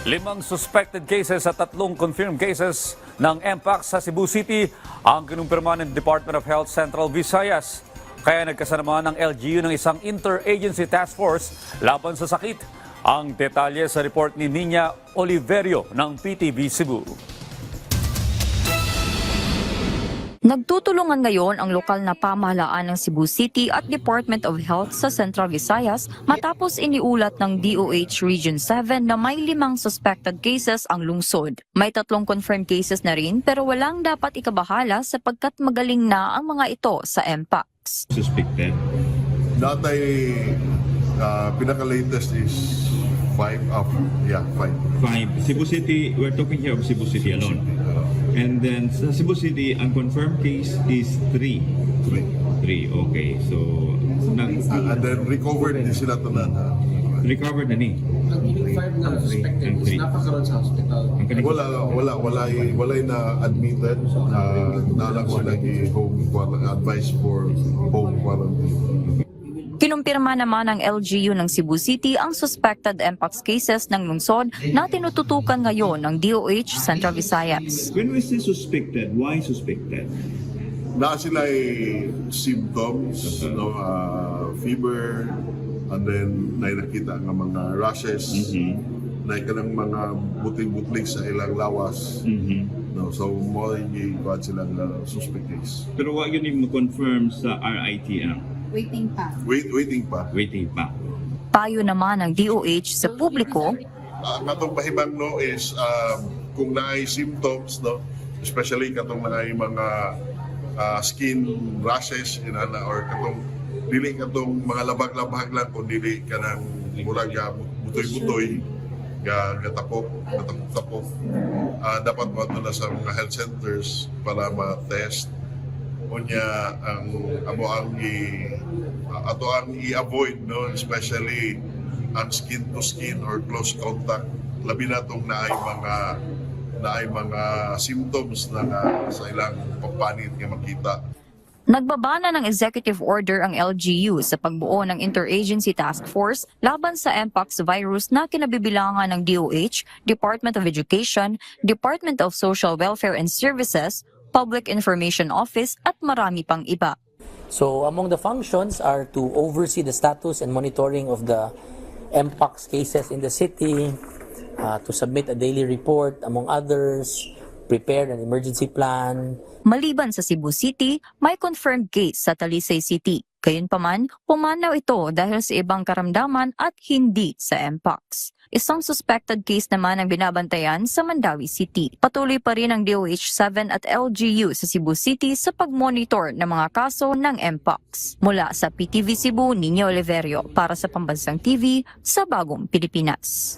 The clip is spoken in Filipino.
5 suspected cases at 3 confirmed cases ng Mpox sa Cebu City ang kinumpirma ng Department of Health Central Visayas. Kaya nagkasama ng LGU ng isang interagency task force laban sa sakit. Ang detalye sa report ni Nina Oliverio ng PTV Cebu. Nagtutulungan ngayon ang lokal na pamahalaan ng Cebu City at Department of Health sa Central Visayas matapos iniulat ng DOH Region 7 na may 5 suspected cases ang lungsod. May 3 confirmed cases na rin pero walang dapat ikabahala sapagkat magaling na ang mga ito sa Mpox. Suspected? Dati, pinaka-latest is 5. 5. Cebu City, we're talking here of Cebu City alone. And then sa Cebu City, ang confirmed case is 3. 3, okay. So, And then recovered din sila tanan. recovered na ni. Ang ining 5 na suspected Ang is three. napakaroon sa hospital. Ang kanina- Wala na admitted. Nalang sila home advice for home quarantine. Kinumpirma naman ng LGU ng Cebu City ang suspected Mpox cases ng lungsod na tinututukan ngayon ng DOH Central Visayas. When we say suspected, why suspected? Na sila symptoms, fever, and then nakita nga mga rashes, na kanang mga buting-butling sa ilang lawas. No, so mo yung sila na suspect case. Pero wag yun yung confirm sa RITM. Waiting pa. Waiting pa. Waiting pa. Payo naman ng DOH sa publiko, Ang atong mahimang no is kung naay symptoms, no, especially katong naay mga skin rashes inana or katong dili katong mga labag-labag lang kung dili kanang murag butoy-butoy gatapok dapat mo na sa mga health centers para ma-test unya ang ato ang i-avoid, no, especially ang skin to skin or close contact, labi na tong naay mga symptoms na sa ilang pagpanit nga makita. nagbabana ng executive order ang LGU sa pagbuo ng Interagency Task Force laban sa Mpox virus na kinabibilangan ng DOH, Department of Education, Department of Social Welfare and Services, Public Information Office at marami pang iba. So among the functions are to oversee the status and monitoring of the Mpox cases in the city, to submit a daily report, among others, prepare an emergency plan. Maliban sa Cebu City, may confirmed case sa Talisay City. Gayunpaman, pumanaw ito dahil sa ibang karamdaman at hindi sa Mpox. Isang suspected case naman ang binabantayan sa Mandawi City. Patuloy pa rin ang DOH-7 at LGU sa Cebu City sa pagmonitor ng mga kaso ng Mpox. Mula sa PTV Cebu, Nina Oliverio para sa Pambansang TV sa Bagong Pilipinas.